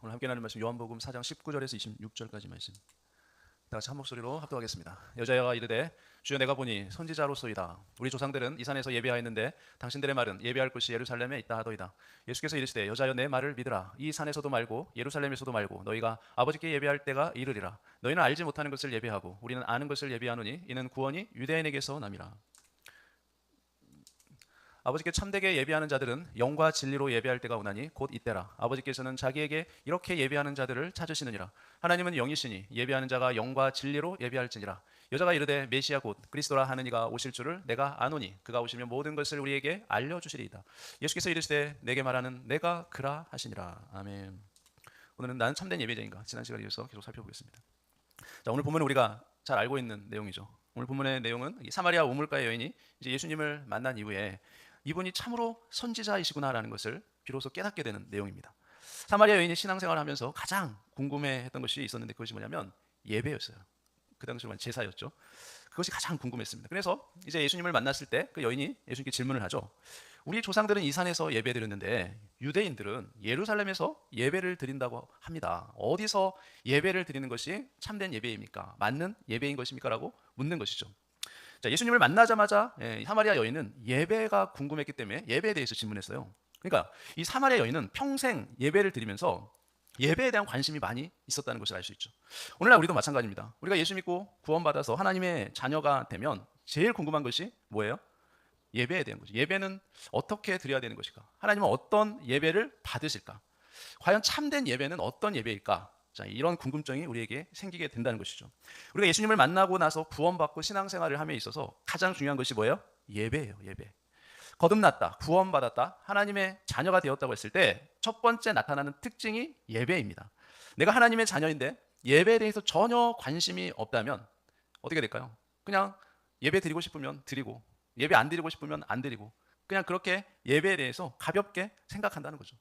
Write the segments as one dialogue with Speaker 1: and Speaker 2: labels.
Speaker 1: 오늘 함께 나눌 말씀 요한복음 4장 19절에서 26절까지 말씀. 다 같이 한 목소리로 합독하겠습니다. 여자가 이르되 주여 내가 보니 선지자로소이다. 우리 조상들은 이 산에서 예배하였는데 당신들의 말은 예배할 곳이 예루살렘에 있다 하더이다. 예수께서 이르시되 여자여 내 말을 믿으라. 이 산에서도 말고 예루살렘에서도 말고 너희가 아버지께 예배할 때가 이르리라. 너희는 알지 못하는 것을 예배하고 우리는 아는 것을 예배하노니 이는 구원이 유대인에게서 남이라. 아버지께 참되게 예배하는 자들은 영과 진리로 예배할 때가 오나니 곧 이때라. 아버지께서는 자기에게 이렇게 예배하는 자들을 찾으시느니라. 하나님은 영이시니 예배하는 자가 영과 진리로 예배할지니라. 여자가 이르되 메시아 곧 그리스도라 하는 이가 오실 줄을 내가 아노니 그가 오시면 모든 것을 우리에게 알려주시리이다. 예수께서 이르시되 내게 말하는 내가 그라 하시니라. 아멘. 오늘은 나는 참된 예배자인가 지난 시간에 이어서 계속 살펴보겠습니다. 자, 오늘 본문은 우리가 잘 알고 있는 내용이죠. 오늘 본문의 내용은 사마리아 우물가의 여인이 이제 예수님을 만난 이후에 이분이 참으로 선지자이시구나라는 것을 비로소 깨닫게 되는 내용입니다. 사마리아 여인이 신앙생활을 하면서 가장 궁금해했던 것이 있었는데 그것이 뭐냐면 예배였어요. 그 당시로는 제사였죠. 그것이 가장 궁금했습니다. 그래서 이제 예수님을 만났을 때 그 여인이 예수님께 질문을 하죠. 우리 조상들은 이 산에서 예배드렸는데 유대인들은 예루살렘에서 예배를 드린다고 합니다. 어디서 예배를 드리는 것이 참된 예배입니까? 맞는 예배인 것입니까? 라고 묻는 것이죠. 자, 예수님을 만나자마자 사마리아 여인은 예배가 궁금했기 때문에 예배에 대해서 질문했어요. 그러니까 이 사마리아 여인은 평생 예배를 드리면서 예배에 대한 관심이 많이 있었다는 것을 알 수 있죠. 오늘날 우리도 마찬가지입니다. 우리가 예수 믿고 구원받아서 하나님의 자녀가 되면 제일 궁금한 것이 뭐예요? 예배에 대한 거죠. 예배는 어떻게 드려야 되는 것일까? 하나님은 어떤 예배를 받으실까? 과연 참된 예배는 어떤 예배일까? 자, 이런 궁금증이 우리에게 생기게 된다는 것이죠. 우리가 예수님을 만나고 나서 구원받고 신앙생활을 함에 있어서 가장 중요한 것이 뭐예요? 예배예요. 예배. 거듭났다, 구원받았다, 하나님의 자녀가 되었다고 했을 때 첫 번째 나타나는 특징이 예배입니다. 내가 하나님의 자녀인데 예배에 대해서 전혀 관심이 없다면 어떻게 될까요? 그냥 예배 드리고 싶으면 드리고 예배 안 드리고 싶으면 안 드리고 그냥 그렇게 예배에 대해서 가볍게 생각한다는 거죠.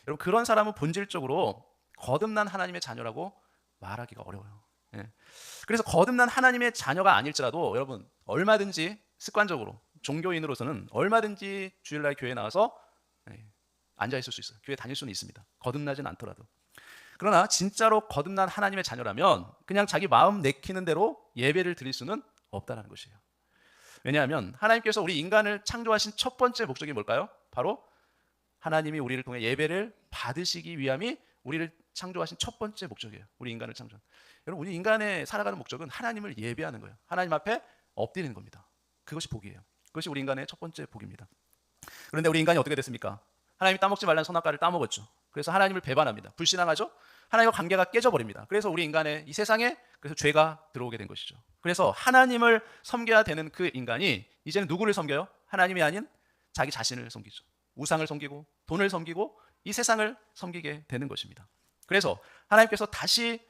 Speaker 1: 여러분, 그런 사람은 본질적으로 거듭난 하나님의 자녀라고 말하기가 어려워요. 예. 그래서 거듭난 하나님의 자녀가 아닐지라도 여러분 얼마든지 습관적으로 종교인으로서는 얼마든지 주일날 교회에 나와서 앉아 있을 수 있어요. 교회 다닐 수는 있습니다. 거듭나진 않더라도. 그러나 진짜로 거듭난 하나님의 자녀라면 그냥 자기 마음 내키는 대로 예배를 드릴 수는 없다는 것이에요. 왜냐하면 하나님께서 우리 인간을 창조하신 첫 번째 목적이 뭘까요? 바로 하나님이 우리를 통해 예배를 받으시기 위함이 우리를 창조하신 첫 번째 목적이에요. 우리 인간을 창조한. 여러분, 우리 인간의 살아가는 목적은 하나님을 예배하는 거예요. 하나님 앞에 엎드리는 겁니다. 그것이 복이에요. 그것이 우리 인간의 첫 번째 복입니다. 그런데 우리 인간이 어떻게 됐습니까? 하나님이 따먹지 말라는 선악과를 따먹었죠. 그래서 하나님을 배반합니다. 불신앙하죠. 하나님과 관계가 깨져버립니다. 그래서 우리 인간의 이 세상에 그래서 죄가 들어오게 된 것이죠. 그래서 하나님을 섬겨야 되는 그 인간이 이제는 누구를 섬겨요? 하나님이 아닌 자기 자신을 섬기죠. 우상을 섬기고 돈을 섬기고 이 세상을 섬기게 되는 것입니다. 그래서 하나님께서 다시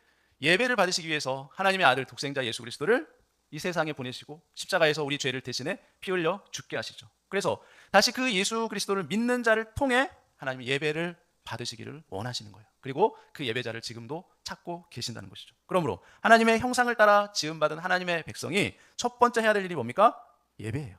Speaker 1: 예배를 받으시기 위해서 하나님의 아들 독생자 예수 그리스도를 이 세상에 보내시고 십자가에서 우리 죄를 대신해 피 흘려 죽게 하시죠. 그래서 다시 그 예수 그리스도를 믿는 자를 통해 하나님이 예배를 받으시기를 원하시는 거예요. 그리고 그 예배자를 지금도 찾고 계신다는 것이죠. 그러므로 하나님의 형상을 따라 지음받은 하나님의 백성이 첫 번째 해야 될 일이 뭡니까? 예배예요.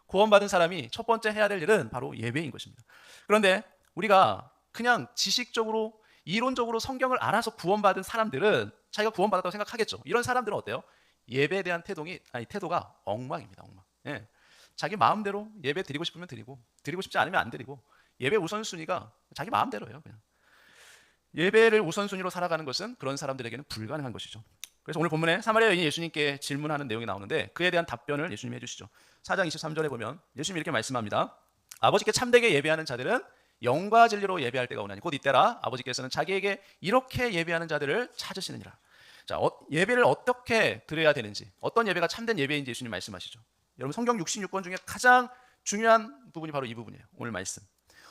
Speaker 1: 구원받은 사람이 첫 번째 해야 될 일은 바로 예배인 것입니다. 그런데 우리가 그냥 지식적으로 이론적으로 성경을 알아서 구원받은 사람들은 자기가 구원받았다고 생각하겠죠. 이런 사람들은 어때요? 예배에 대한 태도가 엉망입니다. 엉망. 예. 자기 마음대로 예배 드리고 싶으면 드리고 드리고 싶지 않으면 안 드리고 예배 우선순위가 자기 마음대로예요. 그냥. 예배를 우선순위로 살아가는 것은 그런 사람들에게는 불가능한 것이죠. 그래서 오늘 본문에 사마리아 여인이 예수님께 질문하는 내용이 나오는데 그에 대한 답변을 예수님이 해주시죠. 4장 23절에 보면 예수님이 이렇게 말씀합니다. 아버지께 참되게 예배하는 자들은 영과 진리로 예배할 때가 오나니 곧 이때라. 아버지께서는 자기에게 이렇게 예배하는 자들을 찾으시느니라. 자, 예배를 어떻게 드려야 되는지, 어떤 예배가 참된 예배인지 예수님 말씀하시죠. 여러분, 성경 66권 중에 가장 중요한 부분이 바로 이 부분이에요. 오늘 말씀.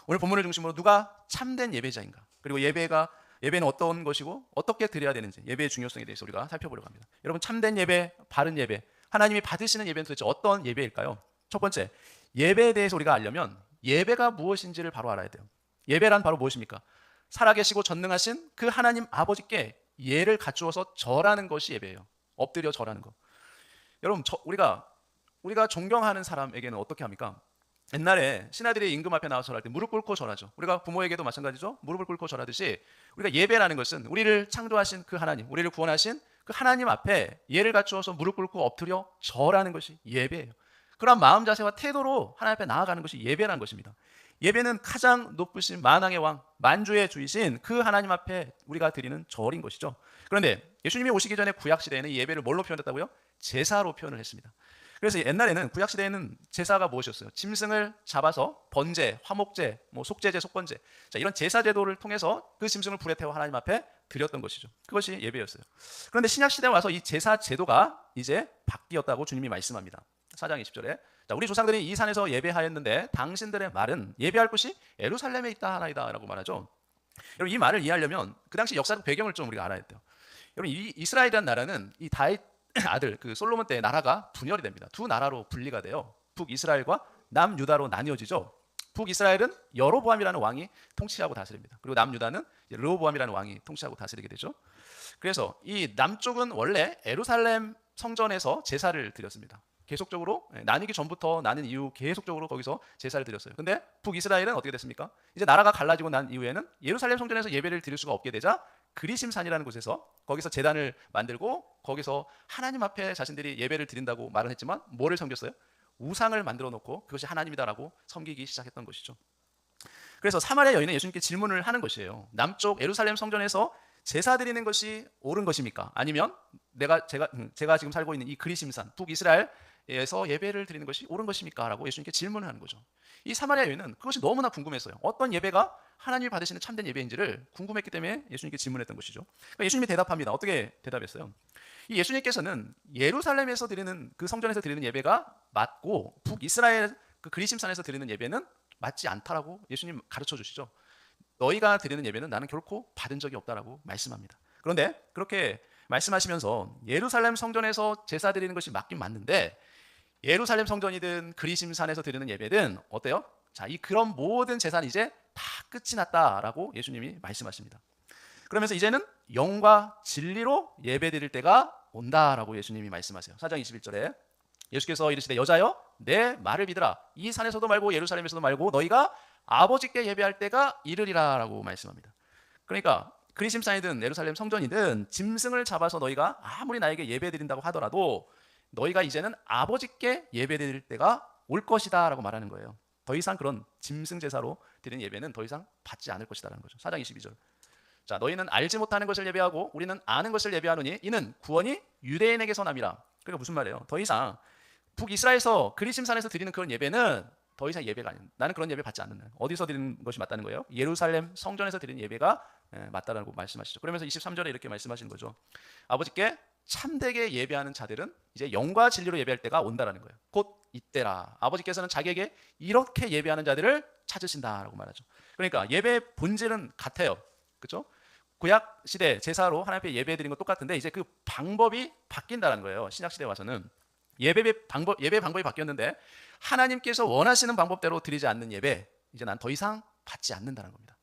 Speaker 1: 오늘 본문을 중심으로 누가 참된 예배자인가, 그리고 예배는 어떤 것이고 어떻게 드려야 되는지, 예배의 중요성에 대해서 우리가 살펴보려고 합니다. 여러분, 참된 예배, 바른 예배, 하나님이 받으시는 예배는 도대체 어떤 예배일까요? 첫 번째, 예배에 대해서 우리가 알려면 예배가 무엇인지를 바로 알아야 돼요. 예배란 바로 무엇입니까? 살아계시고 전능하신 그 하나님 아버지께 예를 갖추어서 절하는 것이 예배예요. 엎드려 절하는 거. 여러분, 우리가 존경하는 사람에게는 어떻게 합니까? 옛날에 신하들이 임금 앞에 나와서 절할 때 무릎 꿇고 절하죠. 우리가 부모에게도 마찬가지죠. 무릎을 꿇고 절하듯이 우리가 예배라는 것은 우리를 창조하신 그 하나님, 우리를 구원하신 그 하나님 앞에 예를 갖추어서 무릎 꿇고 엎드려 절하는 것이 예배예요. 그런 마음 자세와 태도로 하나님 앞에 나아가는 것이 예배라는 것입니다. 예배는 가장 높으신 만왕의 왕, 만주의 주이신 그 하나님 앞에 우리가 드리는 절인 것이죠. 그런데 예수님이 오시기 전에 구약 시대에는 이 예배를 뭘로 표현했다고요? 제사로 표현을 했습니다. 그래서 옛날에는 구약 시대에는 제사가 무엇이었어요? 짐승을 잡아서 번제, 화목제, 속제제, 속번제, 자, 이런 제사 제도를 통해서 그 짐승을 불에 태워 하나님 앞에 드렸던 것이죠. 그것이 예배였어요. 그런데 신약 시대에 와서 이 제사 제도가 이제 바뀌었다고 주님이 말씀합니다. 4장 20절에 자, 우리 조상들이 이 산에서 예배하였는데 당신들의 말은 예배할 곳이 예루살렘에 있다 하나이다 라고 말하죠. 여러분, 이 말을 이해하려면 그 당시 역사적 배경을 좀 우리가 알아야 돼요. 여러분, 이 이스라엘이라는 나라는 이 다윗 아들 그 솔로몬 때 나라가 분열이 됩니다. 두 나라로 분리가 돼요. 북이스라엘과 남유다로 나뉘어지죠. 북이스라엘은 여로보암이라는 왕이 통치하고 다스립니다. 그리고 남유다는 르호보암이라는 왕이 통치하고 다스리게 되죠. 그래서 이 남쪽은 원래 예루살렘 성전에서 제사를 드렸습니다. 계속적으로 나뉘기 전부터 나는 이후 계속적으로 거기서 제사를 드렸어요. 근데 북이스라엘은 어떻게 됐습니까? 이제 나라가 갈라지고 난 이후에는 예루살렘 성전에서 예배를 드릴 수가 없게 되자 그리심산이라는 곳에서 거기서 제단을 만들고 거기서 하나님 앞에 자신들이 예배를 드린다고 말은 했지만 뭐를 섬겼어요? 우상을 만들어 놓고 그것이 하나님이다라고 섬기기 시작했던 것이죠. 그래서 사마리아 여인은 예수님께 질문을 하는 것이에요. 남쪽 예루살렘 성전에서 제사 드리는 것이 옳은 것입니까? 아니면 제가 지금 살고 있는 이 그리심산 북이스라엘에서 예배를 드리는 것이 옳은 것입니까? 라고 예수님께 질문을 하는 거죠. 이 사마리아 여인은 그것이 너무나 궁금했어요. 어떤 예배가 하나님이 받으시는 참된 예배인지를 궁금했기 때문에 예수님께 질문했던 것이죠. 그러니까 예수님이 대답합니다. 어떻게 대답했어요? 이 예수님께서는 예루살렘에서 드리는 그 성전에서 드리는 예배가 맞고 북이스라엘 그 그리심산에서 드리는 예배는 맞지 않다라고 예수님 가르쳐 주시죠. 너희가 드리는 예배는 나는 결코 받은 적이 없다라고 말씀합니다. 그런데 그렇게 말씀하시면서 예루살렘 성전에서 제사 드리는 것이 맞긴 맞는데 예루살렘 성전이든 그리심산에서 드리는 예배든 어때요? 자, 그런 모든 제사는 이제 다 끝이 났다라고 예수님이 말씀하십니다. 그러면서 이제는 영과 진리로 예배 드릴 때가 온다라고 예수님이 말씀하세요. 4장 21절에 예수께서 이르시되 여자여 내 말을 믿으라. 이 산에서도 말고 예루살렘에서도 말고 너희가 아버지께 예배할 때가 이르리라 라고 말씀합니다. 그러니까 그리심산이든 예루살렘 성전이든 짐승을 잡아서 너희가 아무리 나에게 예배 드린다고 하더라도 너희가 이제는 아버지께 예배 드릴 때가 올 것이다 라고 말하는 거예요. 더 이상 그런 짐승 제사로 드리는 예배는 더 이상 받지 않을 것이다 라는 거죠. 4장 22절. 자, 너희는 알지 못하는 것을 예배하고 우리는 아는 것을 예배하노니 이는 구원이 유대인에게서 남이라. 그러니까 무슨 말이에요? 더 이상 북이스라엘에서 그리심산에서 드리는 그런 예배는 더 이상 예배가 아니다. 나는 그런 예배 받지 않는다. 어디서 드리는 것이 맞다는 거예요? 예루살렘 성전에서 드리는 예배가 맞다라고 말씀하시죠. 그러면서 23절에 이렇게 말씀하시는 거죠. 아버지께 참되게 예배하는 자들은 이제 영과 진리로 예배할 때가 온다라는 거예요. 곧 이때라. 아버지께서는 자기에게 이렇게 예배하는 자들을 찾으신다라고 말하죠. 그러니까 예배의 본질은 같아요. 그렇죠? 구약 시대 제사로 하나님 앞에 예배 드리는 건 똑같은데 이제 그 방법이 바뀐다는 거예요. 신약 시대에 와서는 예배 방법이 바뀌었는데 하나님께서 원하시는 방법대로 드리지 않는 예배, 이제 난 더 이상 받지 않는다는 겁니다.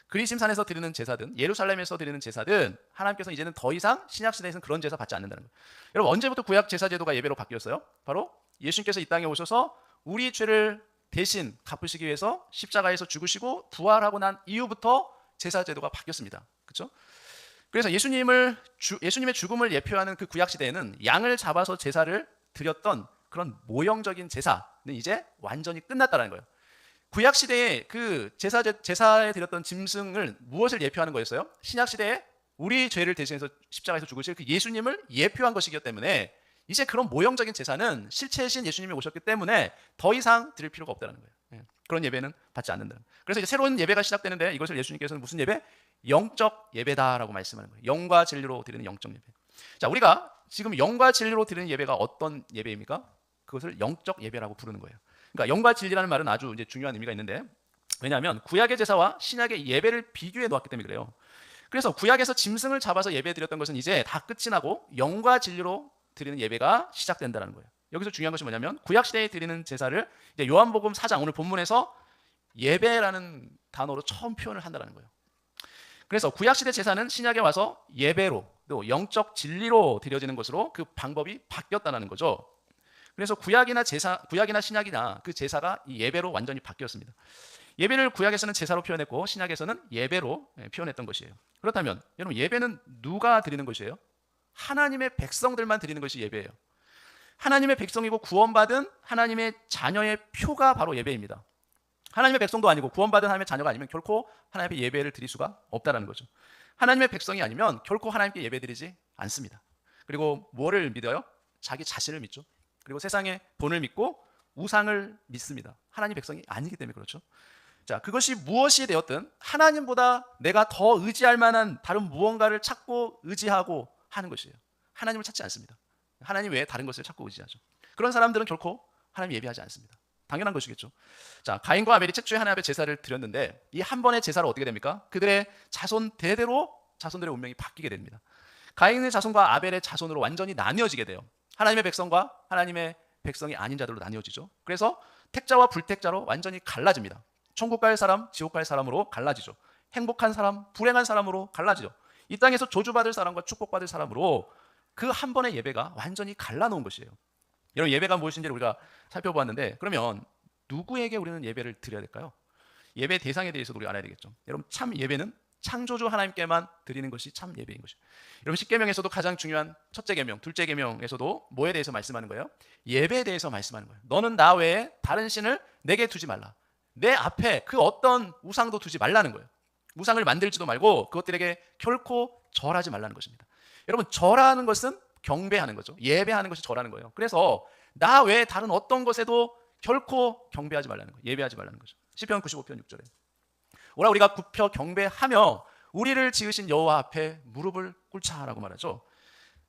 Speaker 1: 그리심산에서 드리는 제사든 예루살렘에서 드리는 제사든 하나님께서 이제는 더 이상 신약 시대에서는 그런 제사 받지 않는다는 거예요. 여러분, 언제부터 구약 제사 제도가 예배로 바뀌었어요? 바로 예수님께서 이 땅에 오셔서 우리 죄를 대신 갚으시기 위해서 십자가에서 죽으시고 부활하고 난 이후부터 제사 제도가 바뀌었습니다. 그렇죠? 그래서 예수님의 죽음을 예표하는 그 구약 시대에는 양을 잡아서 제사를 드렸던 그런 모형적인 제사는 이제 완전히 끝났다는 거예요. 구약 시대에 그 제사에 드렸던 짐승을 무엇을 예표하는 거였어요? 신약 시대에 우리 죄를 대신해서 십자가에서 죽으실 그 예수님을 예표한 것이기 때문에 이제 그런 모형적인 제사는 실체이신 예수님이 오셨기 때문에 더 이상 드릴 필요가 없다는 거예요. 그런 예배는 받지 않는다. 그래서 이제 새로운 예배가 시작되는데 이것을 예수님께서는 무슨 예배? 영적 예배다라고 말씀하는 거예요. 영과 진리로 드리는 영적 예배. 자, 우리가 지금 영과 진리로 드리는 예배가 어떤 예배입니까? 그것을 영적 예배라고 부르는 거예요. 그러니까 영과 진리라는 말은 아주 이제 중요한 의미가 있는데, 왜냐하면 구약의 제사와 신약의 예배를 비교해 놓았기 때문에 그래요. 그래서 구약에서 짐승을 잡아서 예배드렸던 것은 이제 다 끝이 나고 영과 진리로 드리는 예배가 시작된다는 거예요. 여기서 중요한 것이 뭐냐면 구약 시대에 드리는 제사를 이제 요한복음 4장 오늘 본문에서 예배라는 단어로 처음 표현을 한다는 거예요. 그래서 구약 시대 제사는 신약에 와서 예배로 또 영적 진리로 드려지는 것으로 그 방법이 바뀌었다는 거죠. 그래서 구약이나 신약이나 그 제사가 이 예배로 완전히 바뀌었습니다. 예배를 구약에서는 제사로 표현했고 신약에서는 예배로 표현했던 것이에요. 그렇다면 여러분, 예배는 누가 드리는 것이에요? 하나님의 백성들만 드리는 것이 예배예요. 하나님의 백성이고 구원받은 하나님의 자녀의 표가 바로 예배입니다. 하나님의 백성도 아니고 구원받은 하나님의 자녀가 아니면 결코 하나님께 예배를 드릴 수가 없다는 거죠. 하나님의 백성이 아니면 결코 하나님께 예배드리지 않습니다. 그리고 뭐를 믿어요? 자기 자신을 믿죠. 그리고 세상의 돈을 믿고 우상을 믿습니다. 하나님 백성이 아니기 때문에 그렇죠. 자, 그것이 무엇이 되었든 하나님보다 내가 더 의지할 만한 다른 무언가를 찾고 의지하고 하는 것이에요. 하나님을 찾지 않습니다. 하나님 외에 다른 것을 찾고 의지하죠. 그런 사람들은 결코 하나님 예배하지 않습니다. 당연한 것이겠죠. 자, 가인과 아벨이 최초의 하나님 앞에 제사를 드렸는데 이 한 번의 제사로 어떻게 됩니까? 그들의 자손 대대로 자손들의 운명이 바뀌게 됩니다. 가인의 자손과 아벨의 자손으로 완전히 나뉘어지게 돼요. 하나님의 백성과 하나님의 백성이 아닌 자들로 나뉘어지죠. 그래서 택자와 불택자로 완전히 갈라집니다. 천국 갈 사람, 지옥 갈 사람으로 갈라지죠. 행복한 사람, 불행한 사람으로 갈라지죠. 이 땅에서 저주받을 사람과 축복받을 사람으로 그 한 번의 예배가 완전히 갈라놓은 것이에요. 여러분, 예배가 무엇인지를 우리가 살펴보았는데 그러면 누구에게 우리는 예배를 드려야 될까요? 예배 대상에 대해서도 우리가 알아야 되겠죠. 여러분, 참 예배는 창조주 하나님께만 드리는 것이 참 예배인 것이죠. 여러분, 십계명에서도 가장 중요한 첫째 계명, 둘째 계명에서도 뭐에 대해서 말씀하는 거예요? 예배에 대해서 말씀하는 거예요. 너는 나 외에 다른 신을 내게 두지 말라. 내 앞에 그 어떤 우상도 두지 말라는 거예요. 우상을 만들지도 말고 그것들에게 결코 절하지 말라는 것입니다. 여러분, 절하는 것은 경배하는 거죠. 예배하는 것이 절하는 거예요. 그래서 나 외에 다른 어떤 것에도 결코 경배하지 말라는 거예요. 예배하지 말라는 거죠. 시편 95편 6절에 오라 우리가 굽혀 경배하며 우리를 지으신 여호와 앞에 무릎을 꿇자라고 말하죠.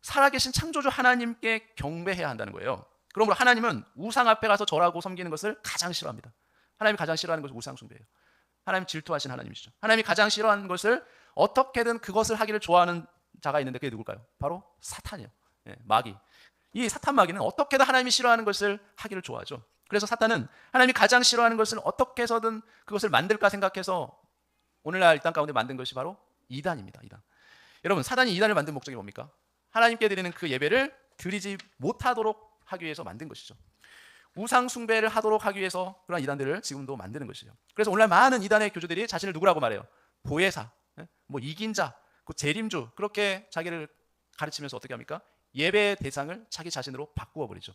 Speaker 1: 살아계신 창조주 하나님께 경배해야 한다는 거예요. 그러므로 하나님은 우상 앞에 가서 절하고 섬기는 것을 가장 싫어합니다. 하나님이 가장 싫어하는 것은 우상 숭배예요. 하나님 질투하신 하나님이시죠. 하나님이 가장 싫어하는 것을 어떻게든 그것을 하기를 좋아하는 자가 있는데 그게 누굴까요? 바로 사탄이에요. 마귀. 이 사탄 마귀는 어떻게든 하나님이 싫어하는 것을 하기를 좋아하죠. 그래서 사탄은 하나님이 가장 싫어하는 것을 어떻게 해서든 그것을 만들까 생각해서 오늘날 이 땅 가운데 만든 것이 바로 이단입니다. 이단. 여러분, 사단이 이단을 만든 목적이 뭡니까? 하나님께 드리는 그 예배를 드리지 못하도록 하기 위해서 만든 것이죠. 우상 숭배를 하도록 하기 위해서 그런 이단들을 지금도 만드는 것이에요. 그래서 오늘날 많은 이단의 교주들이 자신을 누구라고 말해요? 보혜사, 뭐 이긴 자, 그 재림주, 그렇게 자기를 가르치면서 어떻게 합니까? 예배의 대상을 자기 자신으로 바꾸어 버리죠.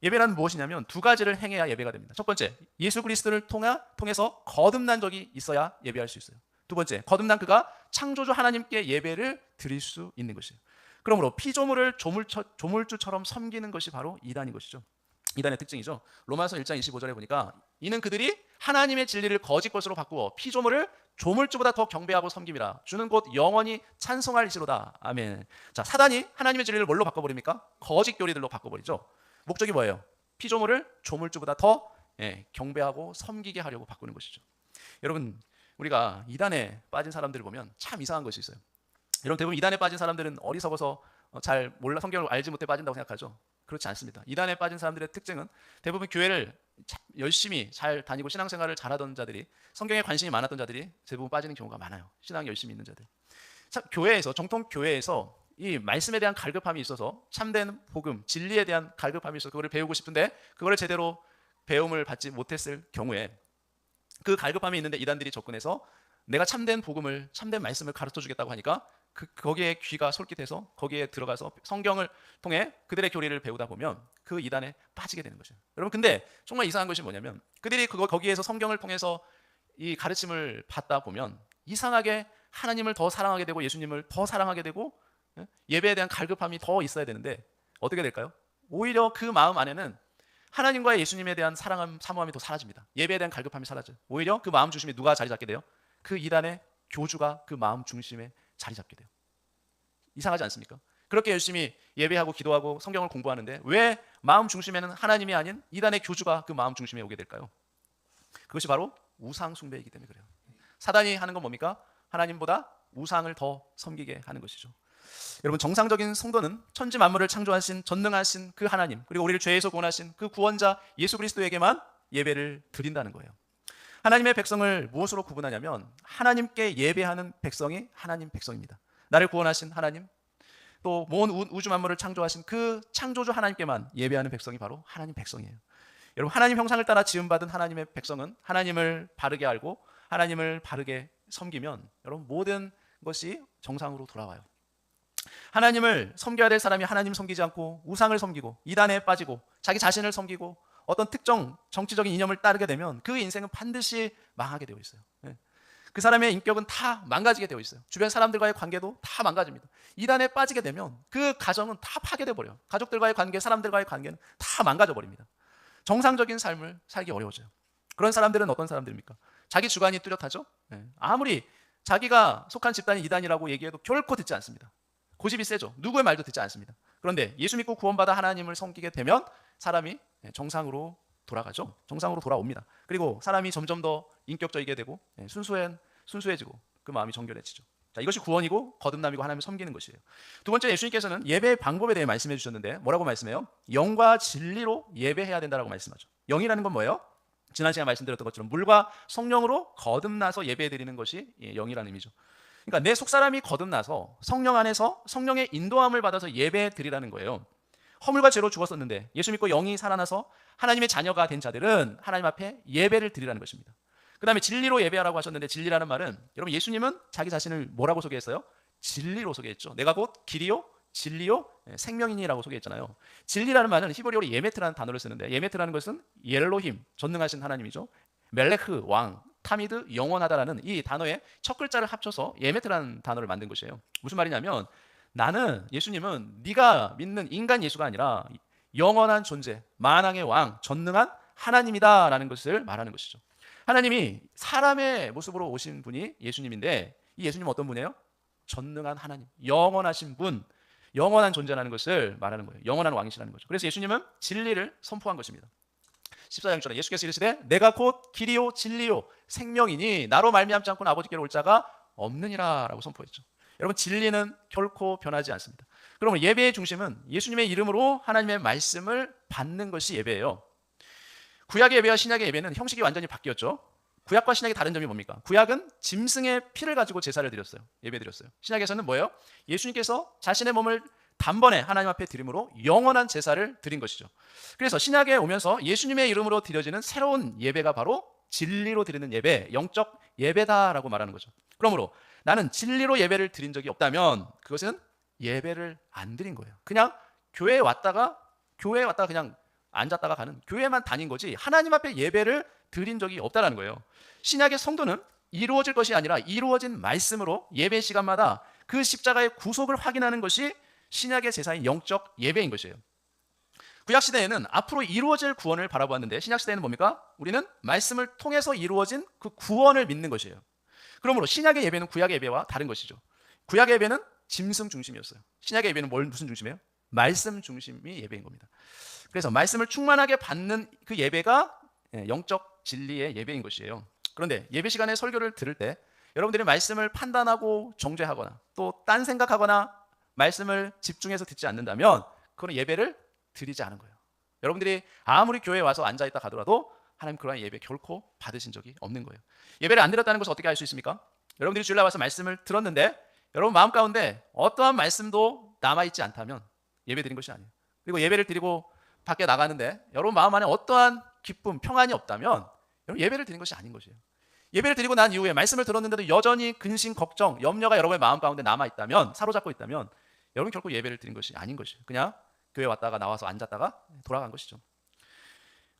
Speaker 1: 예배란 무엇이냐면 두 가지를 행해야 예배가 됩니다. 첫 번째, 예수 그리스도를 통해서 거듭난 적이 있어야 예배할 수 있어요. 두 번째, 거듭난 그가 창조주 하나님께 예배를 드릴 수 있는 것이에요. 그러므로 피조물을 조물주처럼 섬기는 것이 바로 이단인 것이죠. 이단의 특징이죠. 로마서 1장 25절에 보니까 이는 그들이 하나님의 진리를 거짓 것으로 바꾸어 피조물을 조물주보다 더 경배하고 섬김이라. 주는 곧 영원히 찬송할지로다. 아멘. 자, 사단이 하나님의 진리를 뭘로 바꿔버립니까? 거짓 교리들로 바꿔버리죠. 목적이 뭐예요? 피조물을 조물주보다 더 경배하고 섬기게 하려고 바꾸는 것이죠. 여러분, 우리가 이단에 빠진 사람들을 보면 참 이상한 것이 있어요. 여러분, 대부분 이단에 빠진 사람들은 어리석어서 잘 몰라, 성경을 알지 못해 빠진다고 생각하죠. 그렇지 않습니다. 이단에 빠진 사람들의 특징은 대부분 교회를 열심히 잘 다니고 신앙생활을 잘하던 자들이, 성경에 관심이 많았던 자들이 대부분 빠지는 경우가 많아요. 신앙 열심히 있는 자들. 참, 정통 교회에서 이 말씀에 대한 갈급함이 있어서 참된 복음, 진리에 대한 갈급함이 있어서 그거를 배우고 싶은데 그거를 제대로 배움을 받지 못했을 경우에 그 갈급함이 있는데 이단들이 접근해서 내가 참된 복음을, 참된 말씀을 가르쳐 주겠다고 하니까 거기에 귀가 솔깃해서 거기에 들어가서 성경을 통해 그들의 교리를 배우다 보면 그 이단에 빠지게 되는 것이에요. 여러분, 근데 정말 이상한 것이 뭐냐면 그들이 거기에서 성경을 통해서 이 가르침을 받다 보면 이상하게 하나님을 더 사랑하게 되고 예수님을 더 사랑하게 되고 예배에 대한 갈급함이 더 있어야 되는데 어떻게 될까요? 오히려 그 마음 안에는 하나님과 예수님에 대한 사모함이 더 사라집니다. 예배에 대한 갈급함이 사라져요. 오히려 그 마음 중심에 누가 자리 잡게 돼요? 그 이단의 교주가 그 마음 중심에 자리 잡게 돼요. 이상하지 않습니까? 그렇게 열심히 예배하고 기도하고 성경을 공부하는데 왜 마음 중심에는 하나님이 아닌 이단의 교주가 그 마음 중심에 오게 될까요? 그것이 바로 우상 숭배이기 때문에 그래요. 사단이 하는 건 뭡니까? 하나님보다 우상을 더 섬기게 하는 것이죠. 여러분, 정상적인 성도는 천지 만물을 창조하신 전능하신 그 하나님, 그리고 우리를 죄에서 구원하신 그 구원자 예수 그리스도에게만 예배를 드린다는 거예요. 하나님의 백성을 무엇으로 구분하냐면 하나님께 예배하는 백성이 하나님 백성입니다. 나를 구원하신 하나님, 또 모든 우주 만물을 창조하신 그 창조주 하나님께만 예배하는 백성이 바로 하나님 백성이에요. 여러분, 하나님 형상을 따라 지음받은 하나님의 백성은 하나님을 바르게 알고 하나님을 바르게 섬기면 여러분 모든 것이 정상으로 돌아와요. 하나님을 섬겨야 될 사람이 하나님 섬기지 않고 우상을 섬기고 이단에 빠지고 자기 자신을 섬기고 어떤 특정 정치적인 이념을 따르게 되면 그 인생은 반드시 망하게 되어 있어요. 그 사람의 인격은 다 망가지게 되어 있어요. 주변 사람들과의 관계도 다 망가집니다. 이단에 빠지게 되면 그 가정은 다 파괴돼 버려요. 가족들과의 관계, 사람들과의 관계는 다 망가져 버립니다. 정상적인 삶을 살기 어려워져요. 그런 사람들은 어떤 사람들입니까? 자기 주관이 뚜렷하죠. 아무리 자기가 속한 집단이 이단이라고 얘기해도 결코 듣지 않습니다. 고집이 세죠. 누구의 말도 듣지 않습니다. 그런데 예수 믿고 구원받아 하나님을 섬기게 되면 사람이 정상으로 돌아가죠. 정상으로 돌아옵니다. 그리고 사람이 점점 더 인격적이게 되고 순수해지고 그 마음이 정결해지죠. 자, 이것이 구원이고 거듭남이고 하나님을 섬기는 것이에요. 두 번째, 예수님께서는 예배의 방법에 대해 말씀해 주셨는데 뭐라고 말씀해요? 영과 진리로 예배해야 된다라고 말씀하죠. 영이라는 건 뭐예요? 지난 시간에 말씀드렸던 것처럼 물과 성령으로 거듭나서 예배해 드리는 것이 영이라는 의미죠. 그러니까 내 속사람이 거듭나서 성령 안에서 성령의 인도함을 받아서 예배 드리라는 거예요. 허물과 죄로 죽었었는데 예수 믿고 영이 살아나서 하나님의 자녀가 된 자들은 하나님 앞에 예배를 드리라는 것입니다. 그 다음에 진리로 예배하라고 하셨는데 진리라는 말은 여러분 예수님은 자기 자신을 뭐라고 소개했어요? 진리로 소개했죠. 내가 곧 길이요 진리요 생명이니라고 소개했잖아요. 진리라는 말은 히브리어로 예메트라는 단어를 쓰는데 예메트라는 것은 엘로힘 전능하신 하나님이죠. 멜레크 왕, 타미드 영원하다라는 이 단어의 첫 글자를 합쳐서 예메트라는 단어를 만든 것이에요. 무슨 말이냐면 나는 예수님은 네가 믿는 인간 예수가 아니라 영원한 존재, 만왕의 왕, 전능한 하나님이다라는 것을 말하는 것이죠. 하나님이 사람의 모습으로 오신 분이 예수님인데 이 예수님은 어떤 분이에요? 전능한 하나님, 영원하신 분, 영원한 존재라는 것을 말하는 거예요. 영원한 왕이시라는 거죠. 그래서 예수님은 진리를 선포한 것입니다. 14장처럼 예수께서 이르시되 내가 곧 길이요 진리요 생명이니 나로 말미암지 않고는 아버지께로 올 자가 없느니라 라고 선포했죠. 여러분 진리는 결코 변하지 않습니다. 그러면 예배의 중심은 예수님의 이름으로 하나님의 말씀을 받는 것이 예배예요. 구약의 예배와 신약의 예배는 형식이 완전히 바뀌었죠. 구약과 신약의 다른 점이 뭡니까? 구약은 짐승의 피를 가지고 제사를 드렸어요. 예배 드렸어요. 신약에서는 뭐예요? 예수님께서 자신의 몸을 단번에 하나님 앞에 드림으로 영원한 제사를 드린 것이죠. 그래서 신약에 오면서 예수님의 이름으로 드려지는 새로운 예배가 바로 진리로 드리는 예배, 영적 예배다라고 말하는 거죠. 그러므로 나는 진리로 예배를 드린 적이 없다면 그것은 예배를 안 드린 거예요. 그냥 교회에 왔다가 그냥 앉았다가 가는 교회만 다닌 거지 하나님 앞에 예배를 드린 적이 없다라는 거예요. 신약의 성도는 이루어질 것이 아니라 이루어진 말씀으로 예배 시간마다 그 십자가의 구속을 확인하는 것이 신약의 제사인 영적 예배인 것이에요. 구약 시대에는 앞으로 이루어질 구원을 바라보았는데 신약 시대에는 뭡니까? 우리는 말씀을 통해서 이루어진 그 구원을 믿는 것이에요. 그러므로 신약의 예배는 구약의 예배와 다른 것이죠. 구약의 예배는 짐승 중심이었어요. 신약의 예배는 무슨 중심이에요? 말씀 중심이 예배인 겁니다. 그래서 말씀을 충만하게 받는 그 예배가 영적 진리의 예배인 것이에요. 그런데 예배 시간에 설교를 들을 때 여러분들이 말씀을 판단하고 정죄하거나 또 딴 생각하거나 말씀을 집중해서 듣지 않는다면 그건 예배를 드리지 않은 거예요. 여러분들이 아무리 교회에 와서 앉아있다 가더라도 하나님 그러한 예배 결코 받으신 적이 없는 거예요. 예배를 안 드렸다는 것을 어떻게 알 수 있습니까? 여러분들이 주일날 와서 말씀을 들었는데 여러분 마음 가운데 어떠한 말씀도 남아있지 않다면 예배 드린 것이 아니에요. 그리고 예배를 드리고 밖에 나가는데 여러분 마음 안에 어떠한 기쁨, 평안이 없다면 여러분 예배를 드린 것이 아닌 것이에요. 예배를 드리고 난 이후에 말씀을 들었는데도 여전히 근심, 걱정, 염려가 여러분의 마음 가운데 남아있다면, 사로잡고 있다면 여러분 결코 예배를 드린 것이 아닌 것이에요. 그냥 교회 왔다가 나와서 앉았다가 돌아간 것이죠.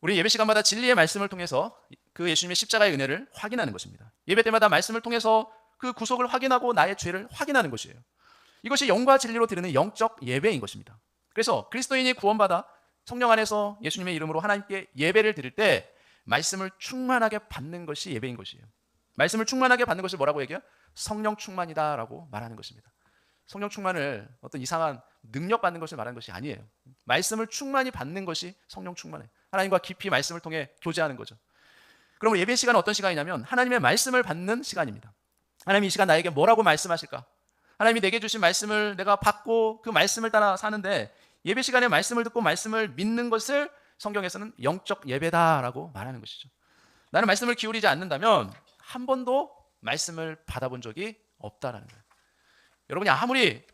Speaker 1: 우리 예배 시간마다 진리의 말씀을 통해서 그 예수님의 십자가의 은혜를 확인하는 것입니다. 예배 때마다 말씀을 통해서 그 구속을 확인하고 나의 죄를 확인하는 것이에요. 이것이 영과 진리로 드리는 영적 예배인 것입니다. 그래서 그리스도인이 구원받아 성령 안에서 예수님의 이름으로 하나님께 예배를 드릴 때 말씀을 충만하게 받는 것이 예배인 것이에요. 말씀을 충만하게 받는 것을 뭐라고 얘기해요? 성령 충만이다라고 말하는 것입니다. 성령 충만을 어떤 이상한 능력 받는 것을 말하는 것이 아니에요. 말씀을 충만히 받는 것이 성령 충만이에요. 하나님과 깊이 말씀을 통해 교제하는 거죠. 그러면 예배 시간은 어떤 시간이냐면 하나님의 말씀을 받는 시간입니다. 하나님이 이 시간 나에게 뭐라고 말씀하실까? 하나님이 내게 주신 말씀을 내가 받고 그 말씀을 따라 사는데 예배 시간에 말씀을 듣고 말씀을 믿는 것을 성경에서는 영적 예배다라고 말하는 것이죠. 나는 말씀을 기울이지 않는다면 한 번도 말씀을 받아본 적이 없다라는 거예요. 여러분이 아무리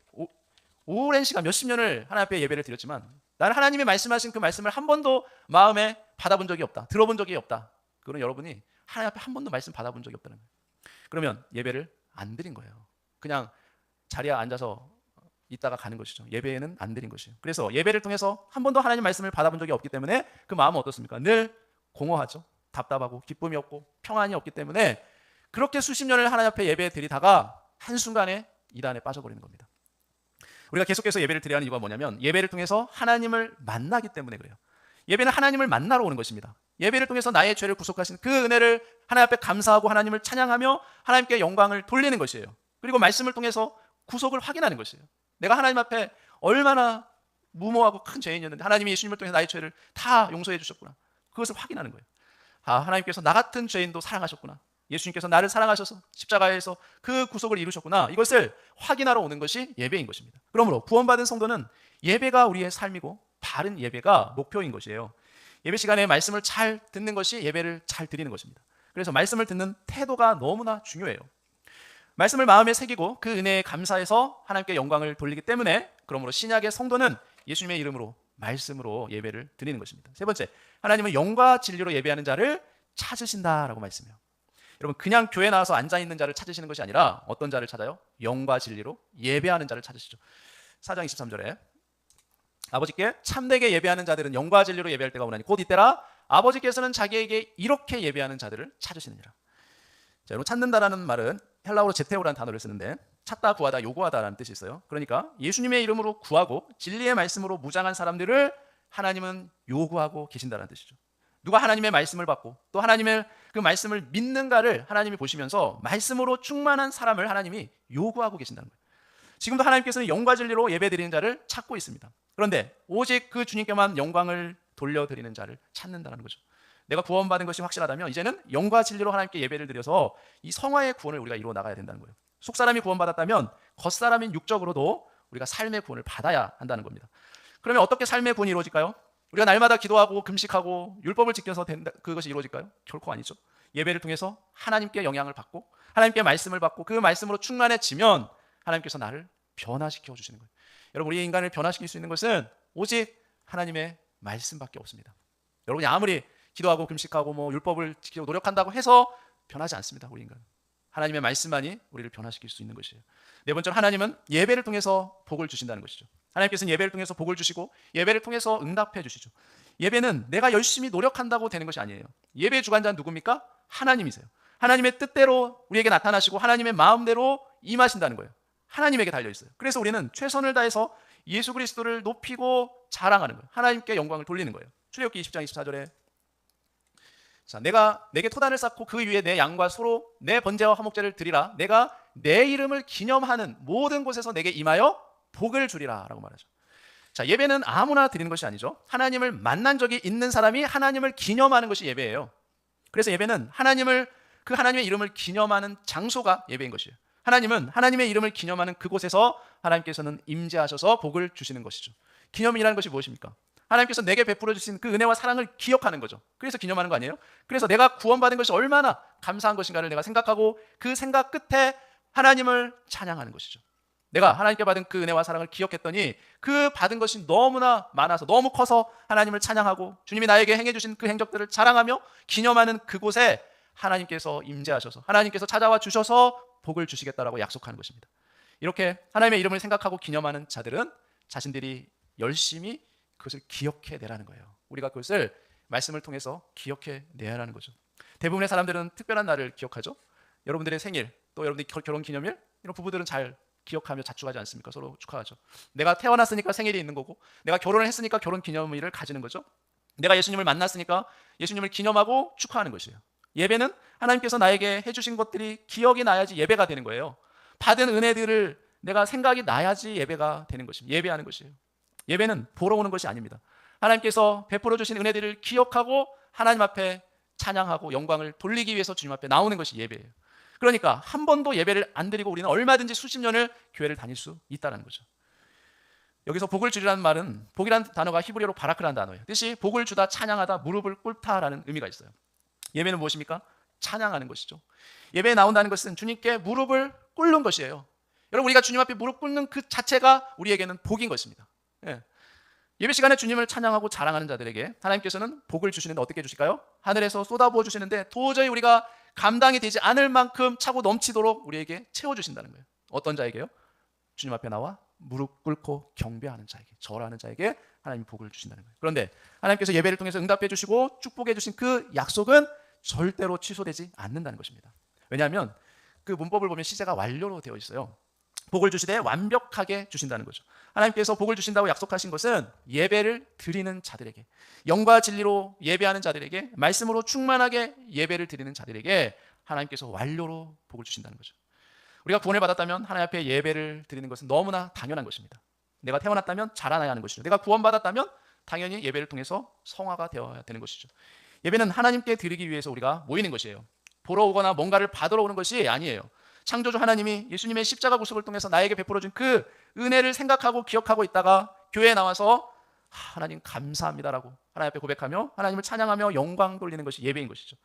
Speaker 1: 오랜 시간 몇십 년을 하나님 앞에 예배를 드렸지만 나는 하나님이 말씀하신 그 말씀을 한 번도 마음에 받아본 적이 없다. 들어본 적이 없다. 그건 여러분이 하나님 앞에 한 번도 말씀 받아본 적이 없다는 거예요. 그러면 예배를 안 드린 거예요. 그냥 자리에 앉아서 있다가 가는 것이죠. 예배는 안 드린 것이에요. 그래서 예배를 통해서 한 번도 하나님 말씀을 받아본 적이 없기 때문에 그 마음은 어떻습니까? 늘 공허하죠. 답답하고 기쁨이 없고 평안이 없기 때문에 그렇게 수십 년을 하나님 앞에 예배 드리다가 한순간에 이단에 빠져버리는 겁니다. 우리가 계속해서 예배를 드려야 하는 이유가 뭐냐면 예배를 통해서 하나님을 만나기 때문에 그래요. 예배는 하나님을 만나러 오는 것입니다. 예배를 통해서 나의 죄를 구속하신 그 은혜를 하나님 앞에 감사하고 하나님을 찬양하며 하나님께 영광을 돌리는 것이에요. 그리고 말씀을 통해서 구속을 확인하는 것이에요. 내가 하나님 앞에 얼마나 무모하고 큰 죄인이었는데 하나님이 예수님을 통해서 나의 죄를 다 용서해 주셨구나. 그것을 확인하는 거예요. 하나님께서 나 같은 죄인도 사랑하셨구나. 예수님께서 나를 사랑하셔서 십자가에서 그 구속을 이루셨구나. 이것을 확인하러 오는 것이 예배인 것입니다. 그러므로 구원받은 성도는 예배가 우리의 삶이고 바른 예배가 목표인 것이에요. 예배 시간에 말씀을 잘 듣는 것이 예배를 잘 드리는 것입니다. 그래서 말씀을 듣는 태도가 너무나 중요해요. 말씀을 마음에 새기고 그 은혜에 감사해서 하나님께 영광을 돌리기 때문에 그러므로 신약의 성도는 예수님의 이름으로 말씀으로 예배를 드리는 것입니다. 세 번째, 하나님은 영과 진리로 예배하는 자를 찾으신다라고 말씀해요. 여러분 그냥 교회 나와서 앉아있는 자를 찾으시는 것이 아니라 어떤 자를 찾아요? 영과 진리로 예배하는 자를 찾으시죠. 4장 23절에 아버지께 참되게 예배하는 자들은 영과 진리로 예배할 때가 오나니 곧 이때라 아버지께서는 자기에게 이렇게 예배하는 자들을 찾으시느니라. 자, 여러분 찾는다라는 말은 헬라어로 제테오라는 단어를 쓰는데 찾다, 구하다, 요구하다라는 뜻이 있어요. 그러니까 예수님의 이름으로 구하고 진리의 말씀으로 무장한 사람들을 하나님은 요구하고 계신다는 뜻이죠. 누가 하나님의 말씀을 받고 또 하나님의 그 말씀을 믿는가를 하나님이 보시면서 말씀으로 충만한 사람을 하나님이 요구하고 계신다는 거예요. 지금도 하나님께서는 영과 진리로 예배드리는 자를 찾고 있습니다. 그런데 오직 그 주님께만 영광을 돌려드리는 자를 찾는다는 거죠. 내가 구원받은 것이 확실하다면 이제는 영과 진리로 하나님께 예배를 드려서 이 성화의 구원을 우리가 이루어 나가야 된다는 거예요. 속사람이 구원받았다면 겉사람인 육적으로도 우리가 삶의 구원을 받아야 한다는 겁니다. 그러면 어떻게 삶의 구원이 이루어질까요? 우리가 날마다 기도하고 금식하고 율법을 지켜서 그것이 이루어질까요? 결코 아니죠. 예배를 통해서 하나님께 영향을 받고 하나님께 말씀을 받고 그 말씀으로 충만해지면 하나님께서 나를 변화시켜 주시는 거예요. 여러분 우리 인간을 변화시킬 수 있는 것은 오직 하나님의 말씀밖에 없습니다. 여러분이 아무리 기도하고 금식하고 율법을 지키려고 노력한다고 해서 변하지 않습니다. 우리 인간은 하나님의 말씀만이 우리를 변화시킬 수 있는 것이에요. 네 번째로 하나님은 예배를 통해서 복을 주신다는 것이죠. 하나님께서는 예배를 통해서 복을 주시고 예배를 통해서 응답해 주시죠. 예배는 내가 열심히 노력한다고 되는 것이 아니에요. 예배의 주관자는 누굽니까? 하나님이세요. 하나님의 뜻대로 우리에게 나타나시고 하나님의 마음대로 임하신다는 거예요. 하나님에게 달려있어요. 그래서 우리는 최선을 다해서 예수 그리스도를 높이고 자랑하는 거예요. 하나님께 영광을 돌리는 거예요. 출애굽기 20장 24절에 자, 내가 내게 토단을 쌓고 그 위에 내 양과 소로 내 번제와 화목제를 드리라. 내가 내 이름을 기념하는 모든 곳에서 내게 임하여 복을 주리라 라고 말하죠. 자, 예배는 아무나 드리는 것이 아니죠. 하나님을 만난 적이 있는 사람이 하나님을 기념하는 것이 예배예요. 그래서 예배는 그 하나님의 이름을 기념하는 장소가 예배인 것이에요. 하나님은 하나님의 이름을 기념하는 그곳에서 하나님께서는 임재하셔서 복을 주시는 것이죠. 기념이라는 것이 무엇입니까? 하나님께서 내게 베풀어 주신 그 은혜와 사랑을 기억하는 거죠. 그래서 기념하는 거 아니에요? 그래서 내가 구원받은 것이 얼마나 감사한 것인가를 내가 생각하고 그 생각 끝에 하나님을 찬양하는 것이죠. 내가 하나님께 받은 그 은혜와 사랑을 기억했더니 그 받은 것이 너무나 많아서 너무 커서 하나님을 찬양하고 주님이 나에게 행해 주신 그 행적들을 자랑하며 기념하는 그곳에 하나님께서 임재하셔서 하나님께서 찾아와 주셔서 복을 주시겠다라고 약속하는 것입니다. 이렇게 하나님의 이름을 생각하고 기념하는 자들은 자신들이 열심히 그것을 기억해내라는 거예요. 우리가 그것을 말씀을 통해서 기억해내야 하는 거죠. 대부분의 사람들은 특별한 날을 기억하죠. 여러분들의 생일, 또 여러분들의 결혼 기념일, 이런 부부들은 잘 기억하며 자축하지 않습니까? 서로 축하하죠. 내가 태어났으니까 생일이 있는 거고, 내가 결혼을 했으니까 결혼 기념일을 가지는 거죠. 내가 예수님을 만났으니까 예수님을 기념하고 축하하는 것이에요. 예배는 하나님께서 나에게 해주신 것들이 기억이 나야지 예배가 되는 거예요. 받은 은혜들을 내가 생각이 나야지 예배가 되는 것입니다. 예배하는 것이에요. 예배는 보러 오는 것이 아닙니다. 하나님께서 베풀어 주신 은혜들을 기억하고 하나님 앞에 찬양하고 영광을 돌리기 위해서 주님 앞에 나오는 것이 예배예요. 그러니까 한 번도 예배를 안 드리고 우리는 얼마든지 수십 년을 교회를 다닐 수 있다는 거죠. 여기서 복을 주리라는 말은 복이라는 단어가 히브리어로 바라크라는 단어예요. 뜻이 복을 주다, 찬양하다, 무릎을 꿇다라는 의미가 있어요. 예배는 무엇입니까? 찬양하는 것이죠. 예배에 나온다는 것은 주님께 무릎을 꿇는 것이에요. 여러분, 우리가 주님 앞에 무릎 꿇는 그 자체가 우리에게는 복인 것입니다. 예. 예배 시간에 주님을 찬양하고 자랑하는 자들에게 하나님께서는 복을 주시는데 어떻게 주실까요? 하늘에서 쏟아부어 주시는데 도저히 우리가 감당이 되지 않을 만큼 차고 넘치도록 우리에게 채워주신다는 거예요. 어떤 자에게요? 주님 앞에 나와 무릎 꿇고 경배하는 자에게, 절하는 자에게 하나님이 복을 주신다는 거예요. 그런데 하나님께서 예배를 통해서 응답해 주시고 축복해 주신 그 약속은 절대로 취소되지 않는다는 것입니다. 왜냐하면 그 문법을 보면 시제가 완료로 되어 있어요. 복을 주시되 완벽하게 주신다는 거죠. 하나님께서 복을 주신다고 약속하신 것은 예배를 드리는 자들에게, 영과 진리로 예배하는 자들에게, 말씀으로 충만하게 예배를 드리는 자들에게 하나님께서 완료로 복을 주신다는 거죠. 우리가 구원을 받았다면 하나님 앞에 예배를 드리는 것은 너무나 당연한 것입니다. 내가 태어났다면 자라나야 하는 것이죠. 내가 구원받았다면 당연히 예배를 통해서 성화가 되어야 되는 것이죠. 예배는 하나님께 드리기 위해서 우리가 모이는 것이에요. 보러 오거나 뭔가를 받으러 오는 것이 아니에요. 창조주 하나님이 예수님의 십자가 구속을 통해서 나에게 베풀어준 그 은혜를 생각하고 기억하고 있다가 교회에 나와서 하나님 감사합니다라고 하나님 앞에 고백하며 하나님을 찬양하며 영광 돌리는 것이 예배인 것이죠.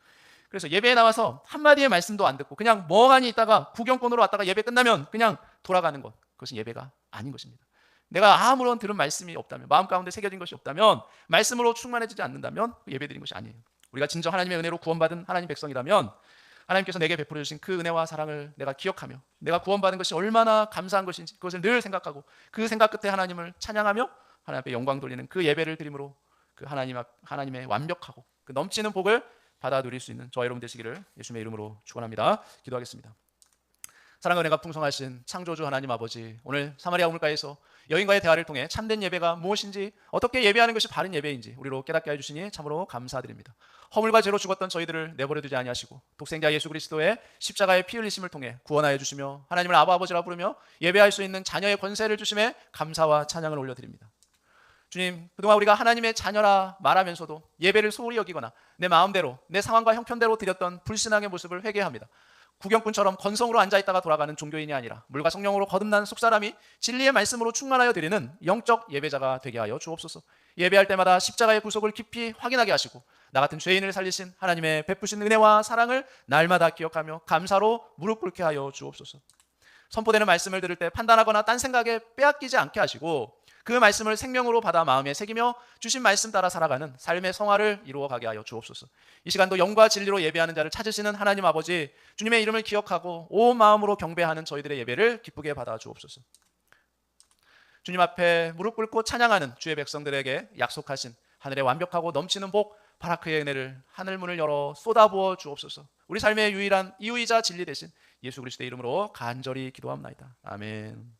Speaker 1: 그래서 예배에 나와서 한마디의 말씀도 안 듣고 그냥 멍하니 있다가 구경꾼으로 왔다가 예배 끝나면 그냥 돌아가는 것, 그것은 예배가 아닌 것입니다. 내가 아무런 들은 말씀이 없다면, 마음 가운데 새겨진 것이 없다면, 말씀으로 충만해지지 않는다면 예배 드린 것이 아니에요. 우리가 진정 하나님의 은혜로 구원받은 하나님 백성이라면 하나님께서 내게 베풀어 주신 그 은혜와 사랑을 내가 기억하며 내가 구원받은 것이 얼마나 감사한 것인지 그것을 늘 생각하고 그 생각 끝에 하나님을 찬양하며 하나님 앞에 영광 돌리는 그 예배를 드림으로 그 하나님의 완벽하고 그 넘치는 복을 받아 누릴 수 있는 저와 여러분 되시기를 예수님의 이름으로 축원합니다. 기도하겠습니다. 사랑과 은혜가 풍성하신 창조주 하나님 아버지, 오늘 사마리아 우물가에서 여인과의 대화를 통해 참된 예배가 무엇인지, 어떻게 예배하는 것이 바른 예배인지 우리로 깨닫게 해주시니 참으로 감사드립니다. 허물과 죄로 죽었던 저희들을 내버려 두지 아니하시고 독생자 예수 그리스도의 십자가의 피 흘리심을 통해 구원하여 주시며 하나님을 아바 아버지라 부르며 예배할 수 있는 자녀의 권세를 주심에 감사와 찬양을 올려드립니다. 주님, 그동안 우리가 하나님의 자녀라 말하면서도 예배를 소홀히 여기거나 내 마음대로 내 상황과 형편대로 드렸던 불신앙의 모습을 회개합니다. 구경꾼처럼 건성으로 앉아있다가 돌아가는 종교인이 아니라 물과 성령으로 거듭난 속사람이 진리의 말씀으로 충만하여 드리는 영적 예배자가 되게 하여 주옵소서. 예배할 때마다 십자가의 구속을 깊이 확인하게 하시고 나 같은 죄인을 살리신 하나님의 베푸신 은혜와 사랑을 날마다 기억하며 감사로 무릎 꿇게 하여 주옵소서. 선포되는 말씀을 들을 때 판단하거나 딴 생각에 빼앗기지 않게 하시고 그 말씀을 생명으로 받아 마음에 새기며 주신 말씀 따라 살아가는 삶의 성화를 이루어가게 하여 주옵소서. 이 시간도 영과 진리로 예배하는 자를 찾으시는 하나님 아버지, 주님의 이름을 기억하고 온 마음으로 경배하는 저희들의 예배를 기쁘게 받아 주옵소서. 주님 앞에 무릎 꿇고 찬양하는 주의 백성들에게 약속하신 하늘의 완벽하고 넘치는 복, 바라크의 은혜를 하늘문을 열어 쏟아부어 주옵소서. 우리 삶의 유일한 이유이자 진리 되신 예수 그리스도의 이름으로 간절히 기도합나이다. 아멘.